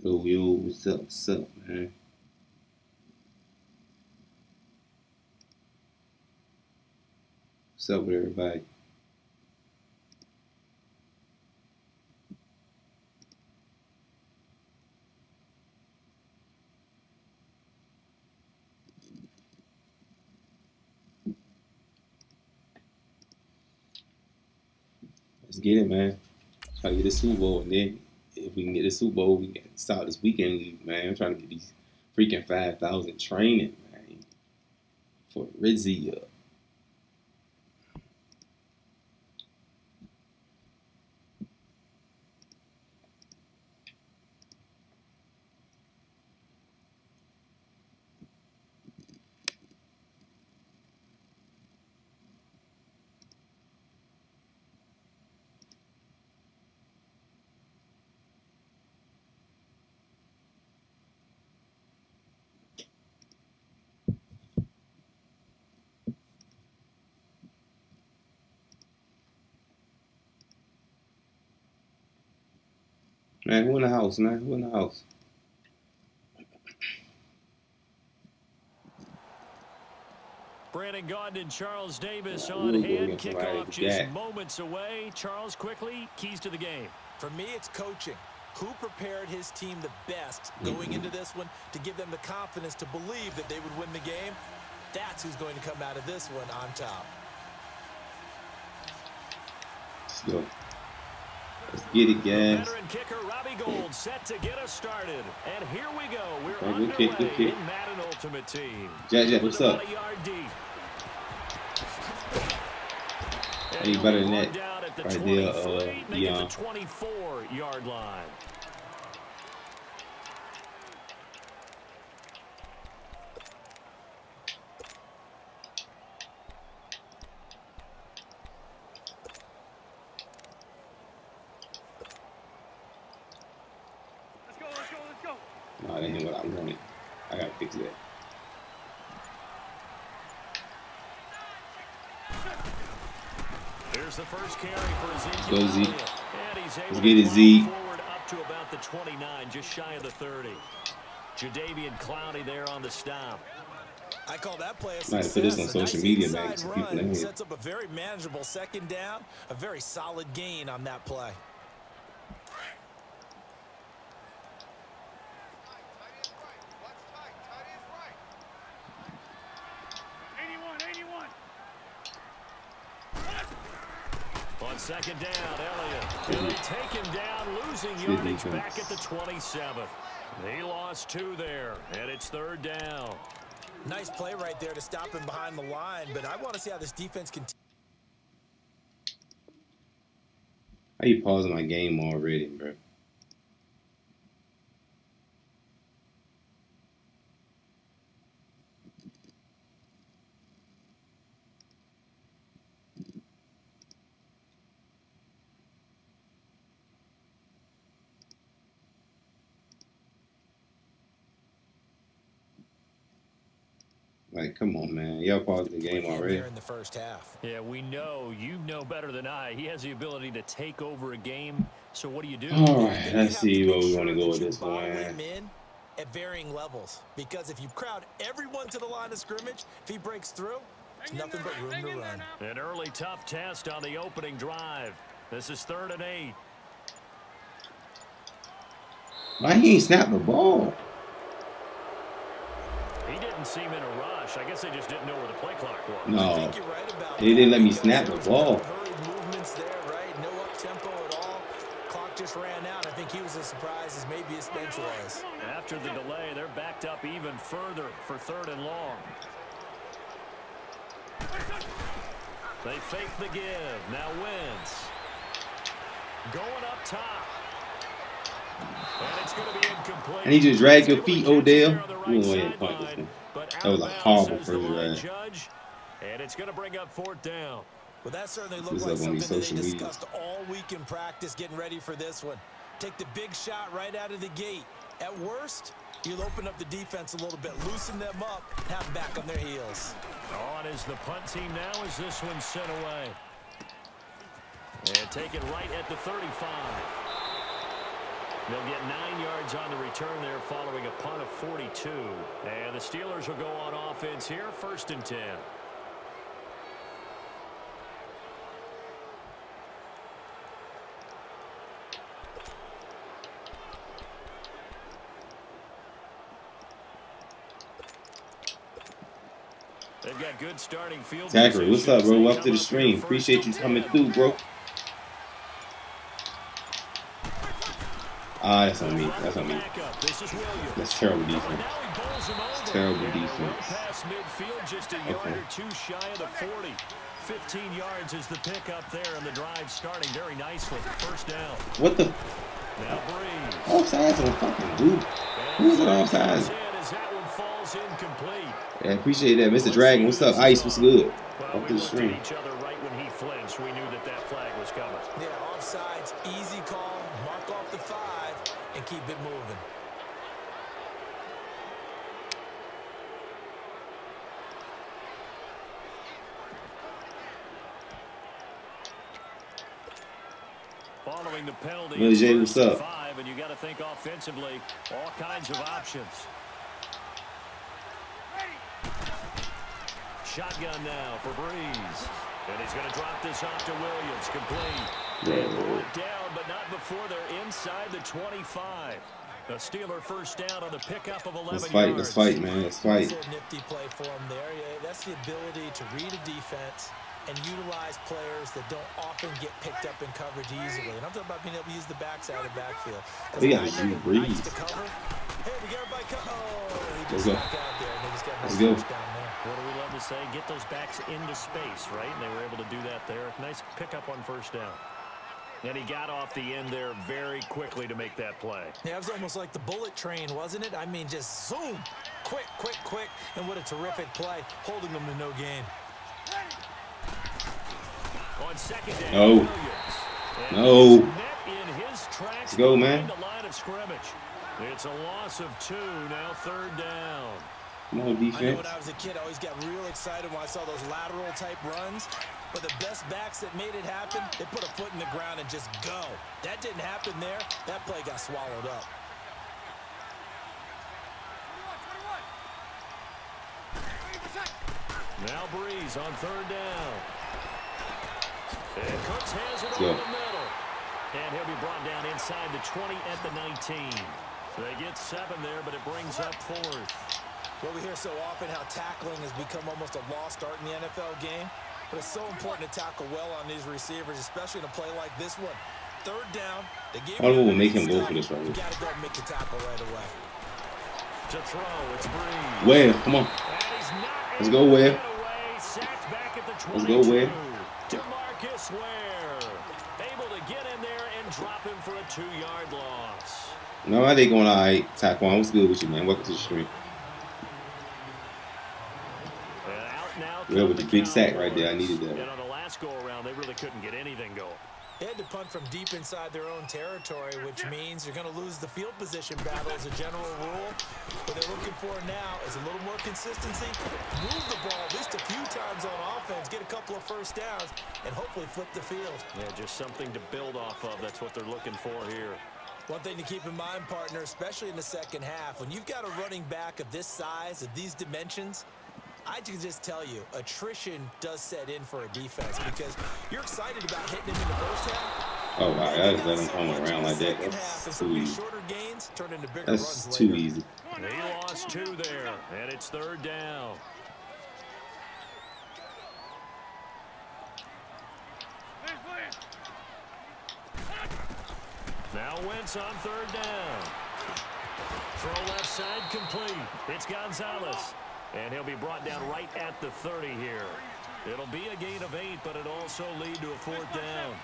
Yo, what's up, man? What's up with everybody? Let's get it, man. Try to get the Super Bowl, and then if we can get the Super Bowl, we can start this weekend, man. I'm trying to get these freaking 5,000 training, man, for Rizzy. Man, who in the house, man? Who in the house? Brandon Gaudin and Charles Davis on hand. Kickoff just moments away. Charles, quickly, keys to the game. For me, it's coaching. Who prepared his team the best going into this one to give them the confidence to believe that they would win the game? That's who's going to come out of this one on top. Let's go. Let's get it, guys. Veteran kicker Robbie Gould set to get us started. And here we go. We're underway in Madden Ultimate Team. Jack, what's up? Hey, better than that. Right there, the 24-yard line. No, that ain't what I wanted. I gotta fix that. Here's the first carry for Zeke. Go Zeke. Let's get it, Zeke. Forward up to about the 29, just shy of the 30. Jadavian Clowney there on the stop. I call that play a success. Might have put this on social media, man. Some people in here. Sets up a very manageable second down, a very solid gain on that play. On second down, Elliott. He'll take him down, losing yardage back at the 27. He lost 2 there, and it's third down. Nice play right there to stop him behind the line, but I want to see how this defense continues. How you pausing my game already, bro? Like, come on, man. Y'all paused the game already. In the first half. Yeah, we know. You know better than I. He has the ability to take over a game. So what do you do? All right, let's see where we want to go with this one. At varying levels. Because if you crowd everyone to the line of scrimmage, if he breaks through, there's nothing but room to run. An early tough test on the opening drive. This is 3rd and 8. Why he ain't snapped the ball? He didn't seem in a rush. I guess they just didn't know where the play clock was. No, they didn't let me snap the ball. Movements there, right? No up-tempo at all. Clock just ran out. I think he was as surprised as maybe his bench was. After the delay, they're backed up even further for 3rd and long. They fake the give. Now Wentz. Going up top. And it's going to be incomplete. I need you to drag your feet, Odell. You won't and punt this one. That was a horrible first drive. And it's going to bring up 4th down. Well, that certainly looked like something that they discussed all week in practice, getting ready for this one. Take the big shot right out of the gate. At worst, you'll open up the defense a little bit, loosen them up, have them back on their heels. On is the punt team now as this one's sent away. And take it right at the 35. They'll get 9 yards on the return there following a punt of 42. And the Steelers will go on offense here, 1st and 10. They've got good starting field. Zachary, what's up, bro? Welcome to the stream. Appreciate you coming through, bro. Ah, that's on me. That's on me. That's terrible defense. That's terrible defense. Okay. 15 yards is the pickup there, and the drive starting very nicely. 1st down. What the? Now Breeze. Offsides on fucking who? Who's on offsides? Yeah, appreciate that, Mr. Dragon. What's up, Ice? What's good? Up to the stream. Each other right when he flinched. We knew that flag was coming. Yeah, offsides, easy call. Mark off the 5 and keep it moving. Following the penalty, Billy J, what's up? 5, and you got to think offensively, all kinds of options. Shotgun now for Breeze. And he's going to drop this off to Williams. Complete. And brought down, but not before they're inside the 25. A Steeler 1st down on the pickup of 11 yards. Let's fight, man. Let's fight. That's a nifty play for him there. Yeah, that's the ability to read a defense and utilize players that don't often get picked up in coverage easily. And I'm talking about being able to use the backside of the backfield. We got to Breeze. Hey, we got everybody he Let's just go. out there, and he's got Let's go. down there. What do we love to say? Get those backs into space, right? And they were able to do that there. Nice pickup on 1st down. And he got off the end there very quickly to make that play. Yeah, it was almost like the bullet train, wasn't it? I mean, just zoom. Quick, quick, quick. And what a terrific play, holding them to no gain. On 2nd down, No. Williams. No. Let's go, man. The line of scrimmage. It's a loss of 2, now 3rd down. No I know defense. when I was a kid, I always got real excited when I saw those lateral type runs. But the best backs that made it happen, they put a foot in the ground and just go. That didn't happen there. That play got swallowed up. Now Breeze on 3rd down. And Cooks has it Go. over the middle. And he'll be brought down inside the 20 at the 19. They get 7 there, but it brings up 4th. Well, we hear so often how tackling has become almost a lost art in the NFL game. But it's so important to tackle well on these receivers, especially in a play like this one. 3rd down. The game will make him go for this right You here. got to go and make the tackle right away. To throw, it's Breeze. Where? Come on. Let's go, Ware. Let's go, Ware. DeMarcus Ware able to get in there and drop him for a 2-yard loss. No, I think going all right. Taquan, what's good with you, man? Welcome to the stream. Yeah, with the big sack right there, I needed that. And on the last go-around, they really couldn't get anything going. They had to punt from deep inside their own territory, which means you're going to lose the field position battle as a general rule. What they're looking for now is a little more consistency, move the ball at least a few times on offense, get a couple of 1st downs, and hopefully flip the field. Yeah, just something to build off of. That's what they're looking for here. One thing to keep in mind, partner, especially in the 2nd half, when you've got a running back of this size, of these dimensions, I can just tell you, attrition does set in for a defense because you're excited about hitting him in the 1st half. Oh, wow. I just let him come around like that. That's too easy. That's too easy. He lost 2 there, and it's 3rd down. Now Wentz on 3rd down. Throw left side complete. It's Gonzalez. And he'll be brought down right at the 30 here. It'll be a gain of 8, but it'll also lead to a 4th down.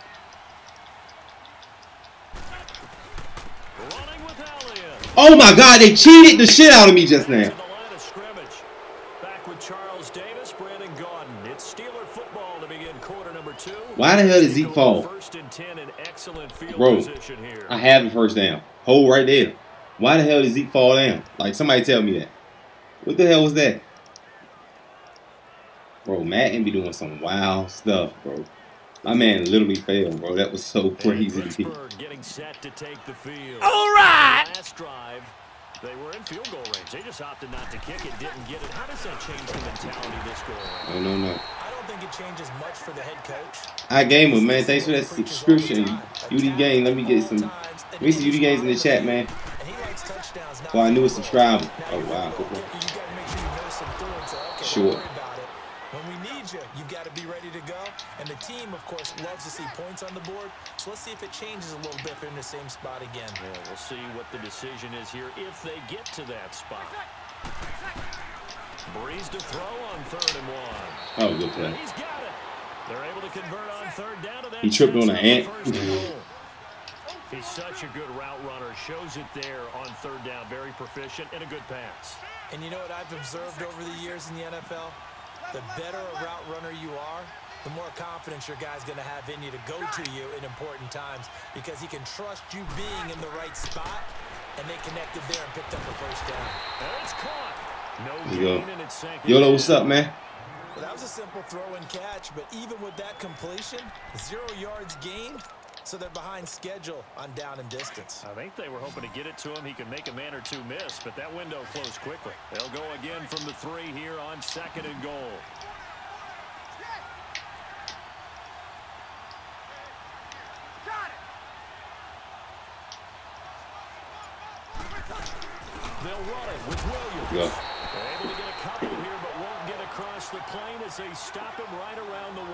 Running with Elliott. Oh, my God. They cheated the shit out of me just now. To the line of scrimmage. Back with Charles Davis, Brandon Gaudin. It's Steeler football to begin quarter number 2. Why the hell did Zeke fall? 1st and 10 in excellent field Bro, position here. I have the 1st down. Hold right there. Why the hell did Zeke fall down? Like, somebody tell me that. What the hell was that? Bro, Madden be doing some wild stuff, bro. My man literally failed, bro. That was so crazy. Getting set to take the field. All right. Last drive, they were in field goal range. They just opted not to kick it, didn't get it. How does that change the mentality this goal? No. I don't think it changes much for the head coach. I gamer, man. Thanks for that subscription. UD Game. Let me get some. Let me see UD Games in the chat, man. Well, I knew a subscriber. Oh wow. Sure. When we need you, you've got to be ready to go. And the team, of course, loves to see points on the board. So let's see if it changes a little bit if they're in the same spot again. Yeah, we'll see what the decision is here if they get to that spot. Breeze to throw on 3rd and 1. Oh, good play. He's got it. They're able to convert on 3rd down to that. He tripped on an ant. He's such a good route runner. Shows it there on 3rd down. Very proficient and a good pass. And you know what I've observed over the years in the NFL? The better a route runner you are, the more confidence your guy's going to have in you to go to you in important times because he can trust you being in the right spot, and they connected there and picked up the 1st down. And it's caught. No gain, and it's sinking. YOLO, what's up, man? Well, that was a simple throw and catch, but even with that completion, 0 yards gained, so they're behind schedule on down and distance. I think they were hoping to get it to him. He could make a man or two miss, but that window closed quickly. They'll go again from the 3 here on 2nd and goal. They'll run it with Williams. Yeah. They're able to get a couple here, but won't get across the plane as they stop him right around the 1.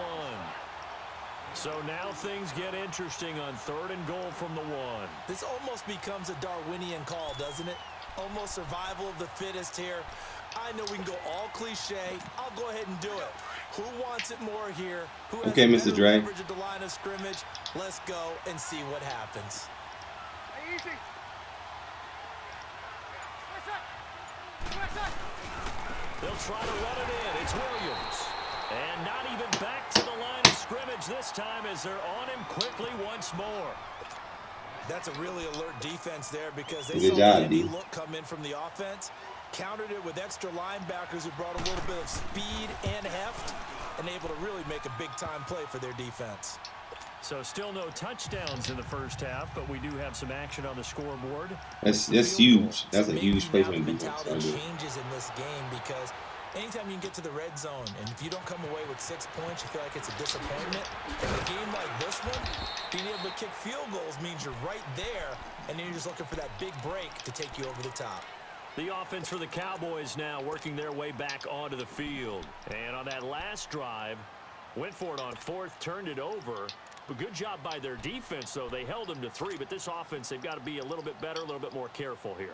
So now things get interesting on 3rd and goal from the 1. This almost becomes a Darwinian call, doesn't it? Almost survival of the fittest here. I know we can go all cliche. I'll go ahead and do it. Who wants it more here? Who has Mr. Dre. leverage at the line of scrimmage? Let's go and see what happens. Easy. They'll try to run it in. It's Williams. And not even back to the line of scrimmage this time as they're on him quickly once more. That's a really alert defense there because they Good saw job, any D. look come in from the offense, countered it with extra linebackers who brought a little bit of speed and heft, and able to really make a big-time play for their defense. So still no touchdowns in the 1st half, but we do have some action on the scoreboard. That's huge. That's a huge play for the defense. Mentality changes in this game because anytime you can get to the red zone, and if you don't come away with 6 points, you feel like it's a disappointment. In a game like this one, being able to kick field goals means you're right there, and then you're just looking for that big break to take you over the top. The offense for the Cowboys now working their way back onto the field. And on that last drive, went for it on 4th, turned it over. But good job by their defense, though. They held them to 3, but this offense, they've got to be a little bit better, a little bit more careful here.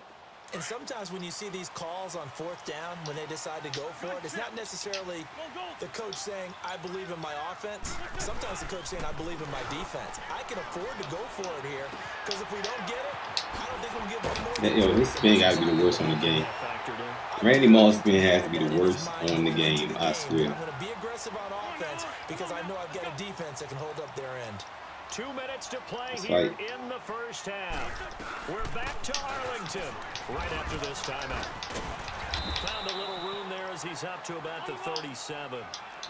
And sometimes when you see these calls on 4th down, when they decide to go for it, it's not necessarily the coach saying, I believe in my offense. Sometimes the coach saying, I believe in my defense. I can afford to go for it here, because if we don't get it, I don't think we'll give up more. Yo, this spin got to be the worst on the game. Randy Moss spin has to be the worst on the game, I swear. I'm going to be aggressive on offense because I know I've got a defense that can hold up their end. 2 minutes to play here in the 1st half. We're back to Arlington right after this timeout. Found a little room there as he's up to about the 37.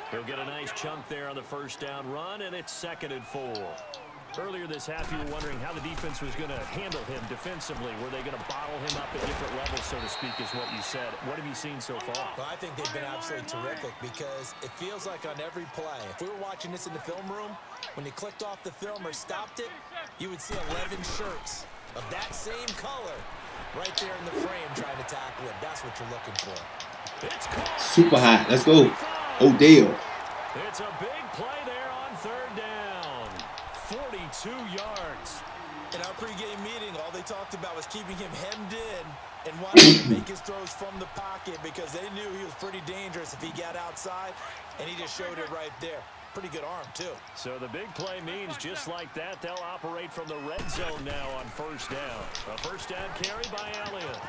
He'll get a nice chunk there on the 1st down run, and it's 2nd and 4. Earlier this half, you were wondering how the defense was going to handle him defensively. Were they going to bottle him up at different levels, so to speak, is what you said. What have you seen so far? Well, I think they've been absolutely terrific because it feels like on every play, if we were watching this in the film room, when you clicked off the film or stopped it, you would see 11 shirts of that same color right there in the frame trying to tackle it. That's what you're looking for. It's caught. Super hot. Let's go. Odell. It's a big play there on 3rd down. 42 yards. In our pregame meeting, all they talked about was keeping him hemmed in and wanting to make his throws from the pocket because they knew he was pretty dangerous if he got outside, and he just showed it right there. Pretty good arm, too. So the big play means just like that, they'll operate from the red zone now on 1st down. A 1st down carry by Elliott.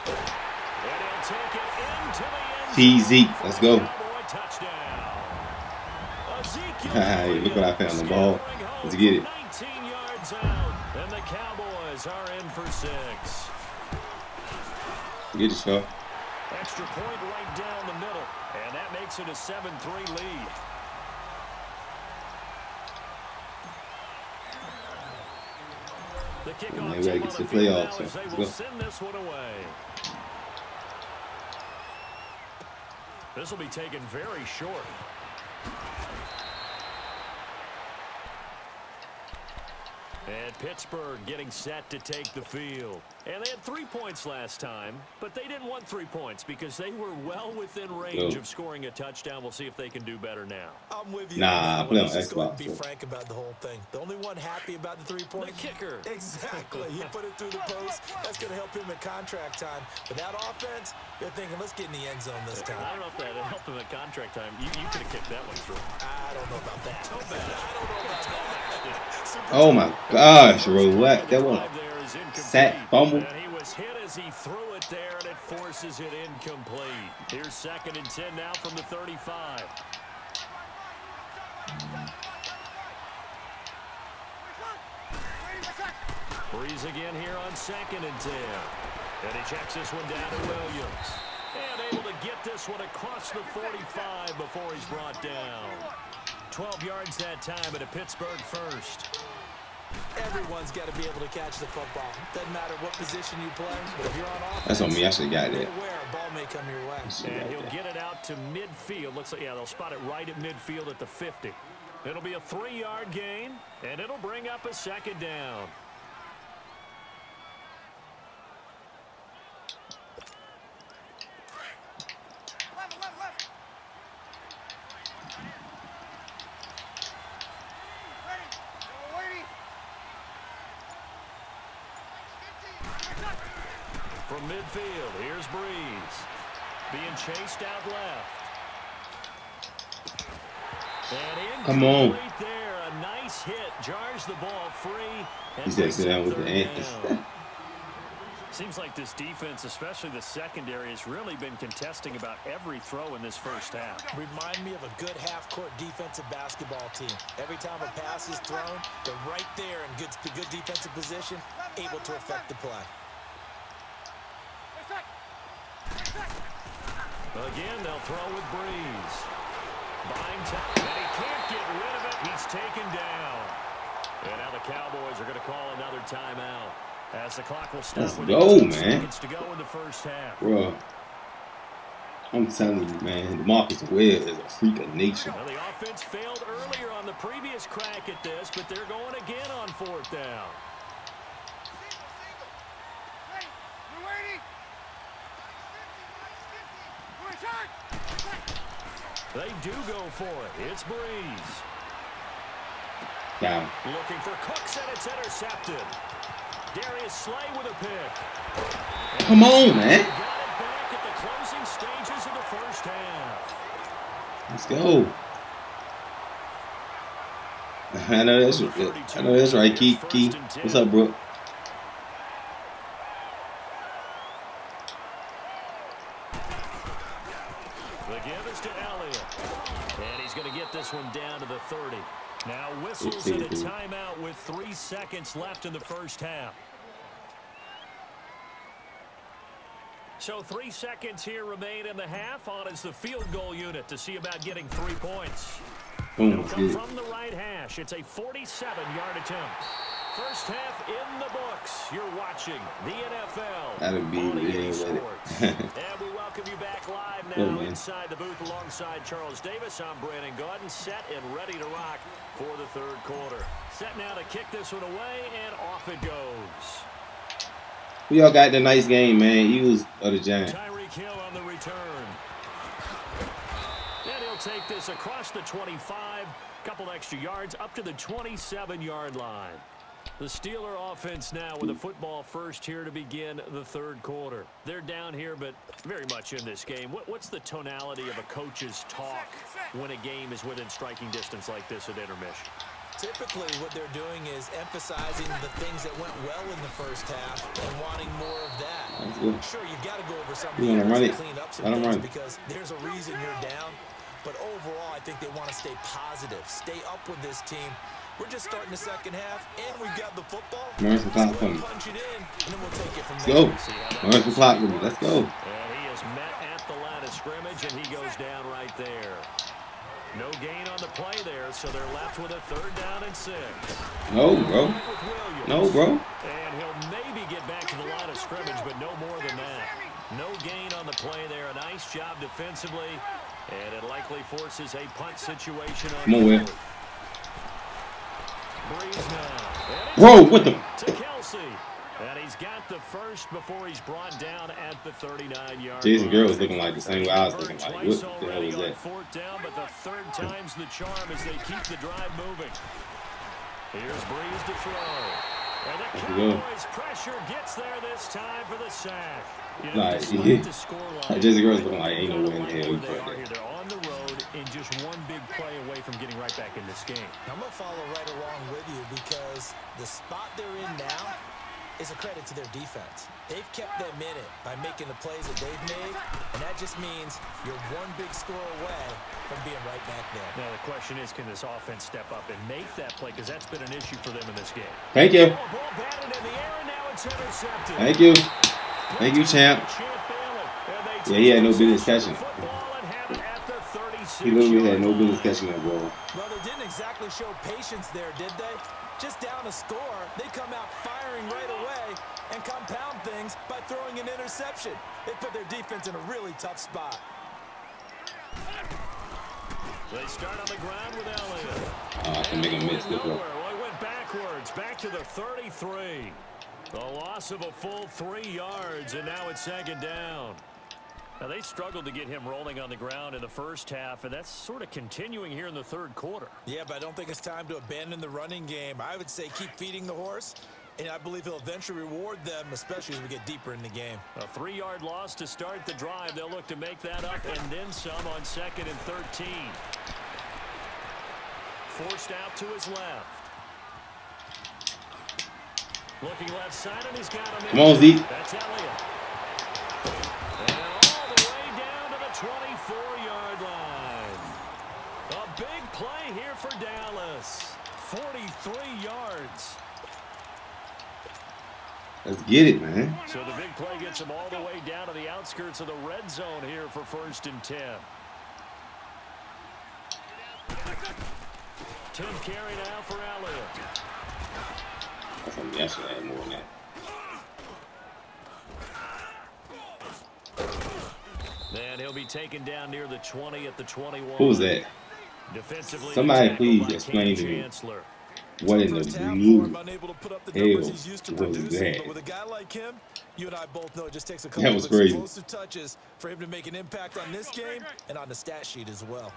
And he'll take it into the end zone. Zeke, let's go. Touchdown. Hey, look what I found the ball. Let's get it. 19 yards out, and the Cowboys are in for 6. Get it, Shaw. Extra point right down the middle, and that makes it a 7-3 lead. The kickoff Man, we gotta team get on to the the field playoffs. now as they Let's will go. send this one away. This will be taken very short. And Pittsburgh getting set to take the field. And they had 3 points last time, but they didn't want 3 points because they were well within range of scoring a touchdown. We'll see if they can do better now. I'm with you. Nah, I play on Let's just go ahead and Xbox. be frank about the whole thing. The only one happy about the 3-point. The kicker. Exactly. He put it through the post. That's going to help him at contract time. But that offense, they're thinking, let's get in the end zone this time. I don't know if that helped him at contract time. You could have kicked that one through. I don't know about that. I don't know about that. Oh my gosh, bro. What? That one. Sack fumble. And he was hit as he threw it there, and it forces it incomplete. Here's 2nd and 10 now from the 35. Breeze again here on 2nd and 10. And he checks this one down to Williams. And able to get this one across the 45 before he's brought down. 12 yards that time at a Pittsburgh first. Everyone's got to be able to catch the football. Doesn't matter what position you play, but if you're on offense, That's on me. I should have got that. beware, a ball may come your way. And he'll get it out to midfield. Looks like, yeah, they'll spot it right at midfield at the 50. It'll be a 3-yard gain, and it'll bring up a 2nd down. From midfield, here's Breeze. Being chased out left. And Come on. incomplete there. A nice hit. Jars the ball free. He said sit down with the ant. Seems like this defense, especially the secondary, has really been contesting about every throw in this first half. Remind me of a good half-court defensive basketball team. Every time a pass is thrown, they're right there in good defensive position, able to affect the play. Again, they'll throw with Breeze. Buying time, and he can't get rid of it. He's taken down. And now the Cowboys are going to call another timeout. As the clock will stop with 18 seconds to go in the first half. Bro, I'm telling you, man, Marcus Webb is a freak of nature. Well, the offense failed earlier on the previous crack at this, but they're going again on 4th down. They do go for it. It's Breeze. Down. Looking for Cooks, and it's intercepted. Darius Slay with a pick. Come on, man. Got it back at the closing stages of the first half. Let's go. I know that's right, Key. What's up, bro? The give is to Elliott. And he's going to get this one down to the 30. Now whistles in a timeout with 3 seconds left in the first half. So 3 seconds here remain in the half. On is the field goal unit to see about getting 3 points. It'll come from the right hash. It's a 47-yard attempt. First half in the books. You're watching the NFL. That'll be real Sports. And we welcome you back live now inside the booth alongside Charles Davis. I'm Brandon Gaudin, set and ready to rock for the third quarter. Set now to kick this one away, and off it goes. We all got the nice game, man. Eagles or the Giants. Tyreek Hill on the return. And he'll take this across the 25. Couple extra yards up to the 27-yard line. The Steeler offense now with a football first here to begin the third quarter. They're down here, but very much in this game. What's the tonality of a coach's talk when a game is within striking distance like this at intermission? Typically, what they're doing is emphasizing the things that went well in the first half and wanting more of that. Sure, you've got to go over some things and clean up some things because there's a reason you're down. But overall, I think they want to stay positive, stay up with this team. We're just starting the second half, and we've got the football. Learn some clock for me. Punch it in, and then we'll take it from there. Let's go. Learn some clock with me. Let's go. And he is met at the line of scrimmage, and he goes down right there. No gain on the play there, so they're left with a 3rd down and 6. No, bro. No, bro. And he'll maybe get back to the line of scrimmage, but no more than that. No gain on the play there. A nice job defensively, and it likely forces a punt situation on. Come on, Will. Breeze now. Bro, what the? To Kelsey. And he's got the first before he's brought down at the 39-yard Jason line. Garrett was looking like the same way I was looking like. What the hell was that? 4th down, but the 3rd time's the charm as they keep the drive moving. Here's Breeze to throw. And the Cowboys pressure gets there this time for the sack. You know, Jason Garrett's looking like ain't no way in hell he put that. They're on the road and just one big play away from getting right back in this game. I'm going to follow right along with you because the spot they're in now is a credit to their defense. They've kept them in it by making the plays that they've made, and that just means you're one big score away from being right back there. Now the question is, can this offense step up and make that play? Because that's been an issue for them in this game. Thank you. Ball batted in the air, and now it's intercepted. Thank you. Thank you, champ. Yeah, he had no business catching it. He literally had no business catching that ball. Well, they didn't exactly show patience there, did they? Just down a score, they come out firing right away and compound things by throwing an interception. They put their defense in a really tough spot. They start on the ground with Elliott. I can make a miss. Good Well, he went backwards, back to the 33. The loss of a full 3 yards, and now it's 2nd down. Now, they struggled to get him rolling on the ground in the first half, and that's sort of continuing here in the 3rd quarter. Yeah, but I don't think it's time to abandon the running game. I would say keep feeding the horse, and I believe he'll eventually reward them, especially as we get deeper in the game. A 3-yard loss to start the drive. They'll look to make that up and then some on 2nd and 13. Forced out to his left. Looking left side, and he's got him in. Come on, Zeke. That's Elliott. And all the way down to the 24-yard line. A big play here for Dallas. 43 yards. Let's get it, man. So the big play gets him all the way down to the outskirts of the red zone here for 1st and 10. Tim carry now for Elliott. I thought we actually had more than that. And he'll be taken down near the 20 at the 21. Who was that? Defensively, somebody please explain to me what in the blue hell was that? But with a guy like him, you and I both know it just takes a couple of explosive touches for him to make an impact on this game and on the stat sheet as well.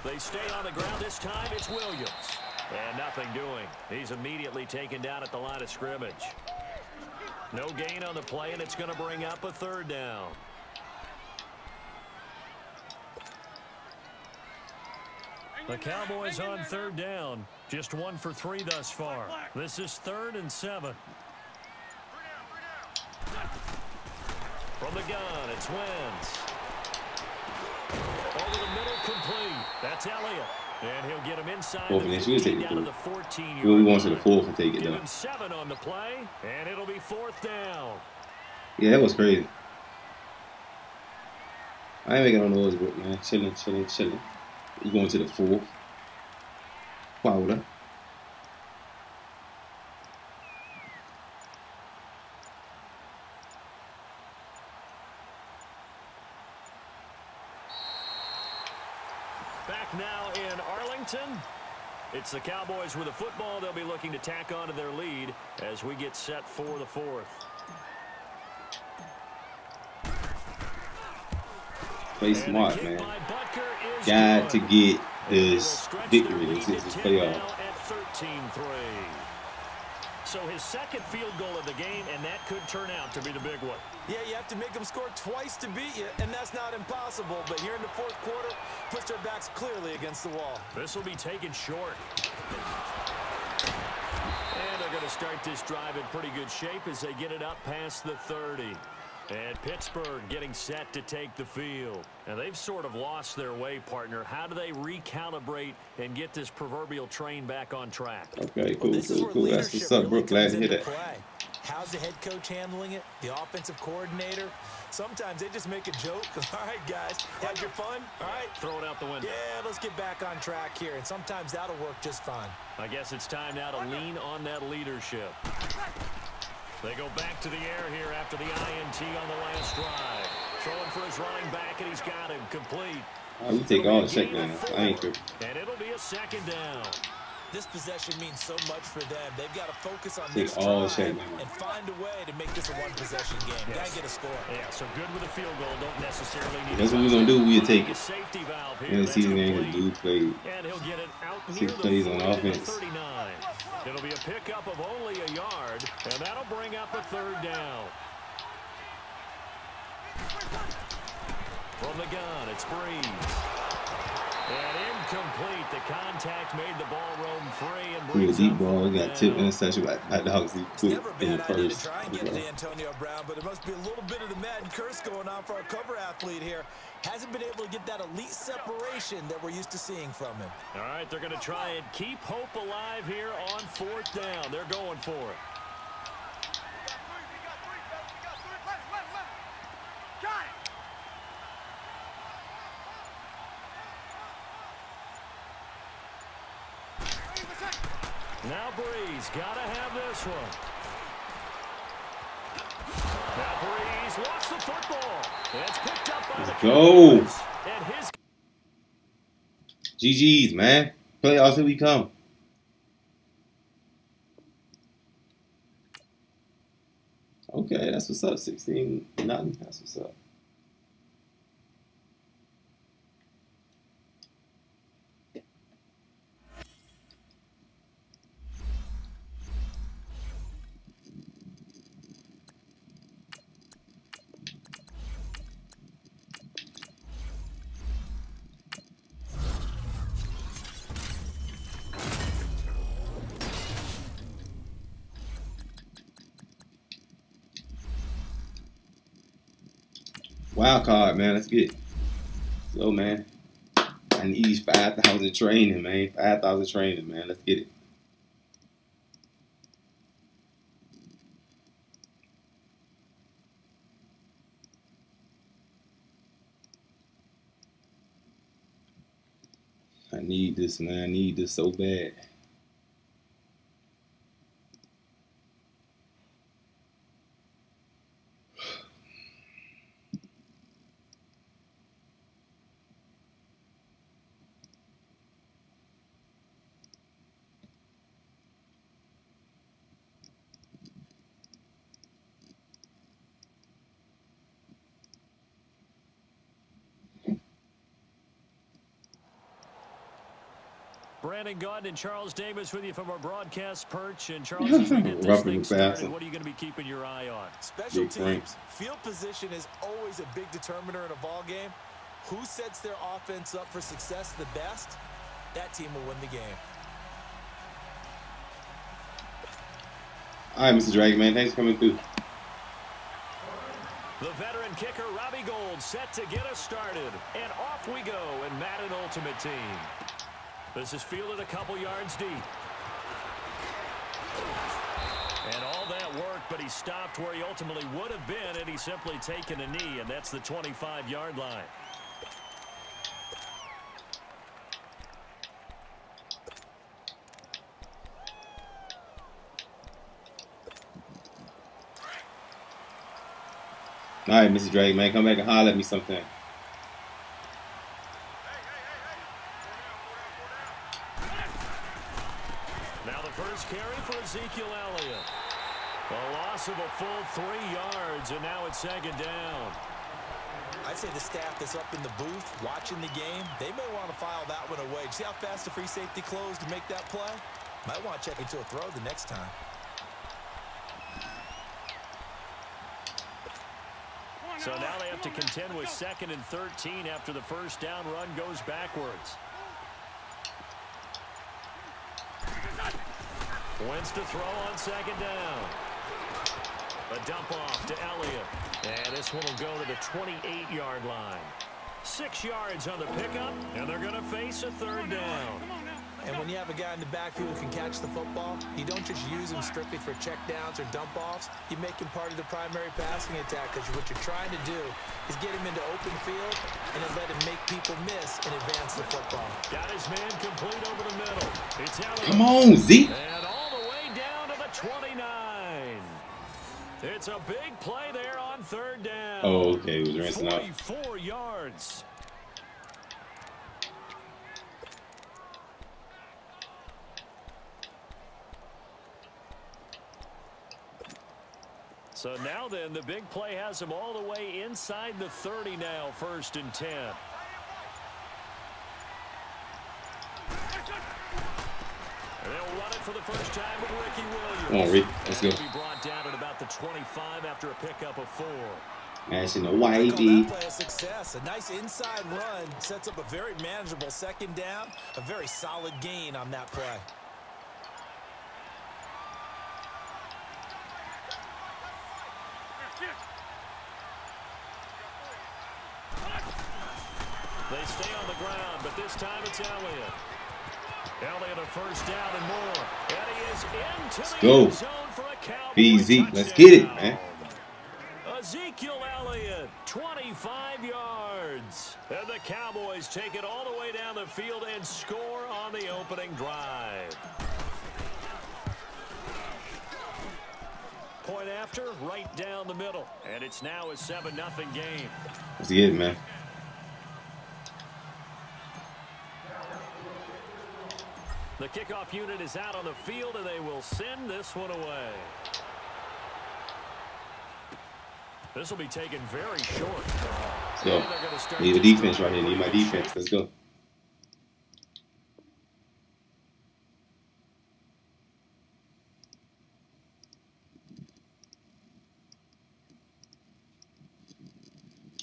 They stay on the ground. This time it's Williams. And nothing doing. He's immediately taken down at the line of scrimmage. No gain on the play, and it's going to bring up a 3rd down. The Cowboys on 3rd down. Just 1 for 3 thus far. This is 3rd and 7. From the gun, it's Wentz. Over the middle, complete. That's Elliott. And he'll get him inside the 15 down to the 14-yard line. We want to the 4th and take it Give down. him 7 on the play, and it'll be 4th down. Yeah, that was crazy. I ain't making no noise, but man, chilling. You going to the 4th? Wilder. Back now in Arlington. It's the Cowboys with the football. They'll be looking to tack on to their lead as we get set for the 4th. Play smart, man. Got to get this victory. This is the playoff. So his 2nd field goal of the game, and that could turn out to be the big one. Yeah, you have to make them score twice to beat you, and that's not impossible. But here in the 4th quarter, puts their backs clearly against the wall. This will be taken short. And they're going to start this drive in pretty good shape as they get it up past the 30. And Pittsburgh getting set to take the field. Now, they've sort of lost their way, partner. How do they recalibrate and get this proverbial train back on track? Okay, cool. That's what's up, bro. Glad to hear that. How's the head coach handling it? The offensive coordinator? Sometimes they just make a joke. All right, guys, had your fun? All right. Throw it out the window. Yeah, let's get back on track here, and sometimes that'll work just fine. I guess it's time now to lean on that leadership. They go back to the air here after the INT on the last drive. Throwing for his running back, and he's got him complete. We take all the checkdowns. I ain't tripping. And it'll be a second down. This possession means so much for them. They've got to focus on Take this all drive and find a way to make this a one-possession game. Yes. Got to get a score. Yeah, so good with a field goal. Don't necessarily need. That's what we're gonna do. We'll take it. Safety valve here. In the season game, the dude played And he'll get it out 6 plays on offense. 39. It'll be a pickup of only a yard, and that'll bring up a third down. From the gun, it's Breeze. And incomplete. The contact made the ball roam free. And Threw a deep ball. We got tipped down. interception by Dogs. He It's put never a in the bad idea to first. try and get to Antonio Brown, but there must be a little bit of the Madden curse going on for our cover athlete here. Hasn't been able to get that elite separation that we're used to seeing from him. All right, they're going to try and keep hope alive here on fourth down. They're going for it. Got it. Now Breeze, gotta have this one. Now Breeze lost the football. It's picked up by the Go. Cowboys. And his GG's, man. Playoffs, here we come. Okay, that's what's up. 16 nothing. That's what's up. Wild card, man. Let's get it. So, man, I need 5,000 training, man. 5,000 training, man. Let's get it. I need this, man. I need this so bad. Brandon Gaudin and Charles Davis with you from our broadcast perch. And Charles, as we get this thing started, what are you going to be keeping your eye on? Special teams. Field position is always a big determiner in a ball game. Who sets their offense up for success the best, that team will win the game. All right, Mr. Dragon, man. Thanks for coming through. The veteran kicker, Robbie Gould, set to get us started. And off we go in Madden Ultimate Team. This is fielded a couple yards deep. And all that work, but he stopped where he ultimately would have been had he simply taken a knee, and that's the 25-yard line. All right, Mr. Drake, man, come back and holler at me sometime. Now the first carry for Ezekiel Elliott. A loss of a full 3 yards, and now it's second down. I'd say the staff that's up in the booth watching the game, they may want to file that one away. See how fast the free safety closed to make that play? Might want to check into a throw the next time. So now they have to contend with 2nd and 13 after the first down run goes backwards. Wentz to throw on 2nd down. A dump off to Elliott. And this one will go to the 28-yard line. 6 yards on the pickup, and they're going to face a 3rd down. And when you have a guy in the backfield who can catch the football, you don't just use him strictly for checkdowns or dump-offs. You make him part of the primary passing attack, because what you're trying to do is get him into open field and then let him make people miss and advance the football. Got his man complete over the middle. It's Elliott. Come on, Zeke. And all the way down to the 29. It's a big play there on third down. Oh, okay. It was rinsing out. 44 yards. So now then, the big play has him all the way inside the 30 now, 1st and 10. They'll run it for the first time with Ricky Williams. Come on, Rick. Let's go. He'll be brought down at about the 25 after a pickup of 4. Mashing the Call YD. that play a success. A nice inside run sets up a very manageable 2nd down. A very solid gain on that play. They stay on the ground, but this time it's Elliott. Elliott a first down and more. And he is into the go. end zone for a Cowboy Be Zeke. touchdown. Let's get it, man. Ezekiel Elliott, 25 yards. And the Cowboys take it all the way down the field and score on the opening drive. Point after, right down the middle. And it's now a 7-0 game. Let's get it, man. The kickoff unit is out on the field, and they will send this one away. This will be taken very short. Let's go. Need a defense right here. Need my defense. Let's go.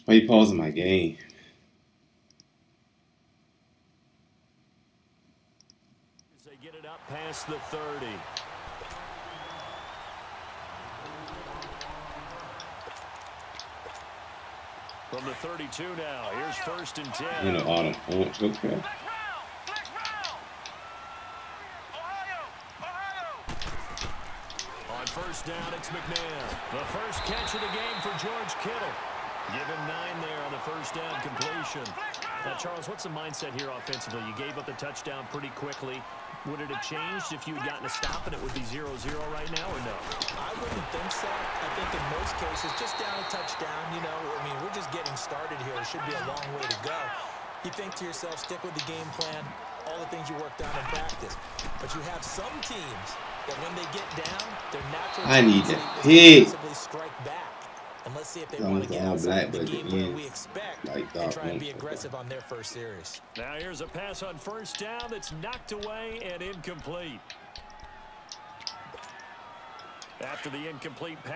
Why are you pausing my game? They get it up past the 30. From the 32 now, here's 1st and 10. You know, autumn points. Okay. On 1st down, it's McNair. The first catch of the game for George Kittle. Give him 9 there on the 1st down completion. Now, Charles, what's the mindset here offensively? You gave up the touchdown pretty quickly. Would it have changed if you had gotten a stop and it would be 0-0 right now, or no? I wouldn't think so. I think in most cases, just down a touchdown, you know, I mean, we're just getting started here. It should be a long way to go. You think to yourself, stick with the game plan, all the things you worked on in practice. But you have some teams that when they get down, their natural tendency is to possibly strike back. And let's see if they want to get outside the game plan we expect and try and be aggressive on their first series. Now here's a pass on 1st down that's knocked away and incomplete. After the incomplete pass.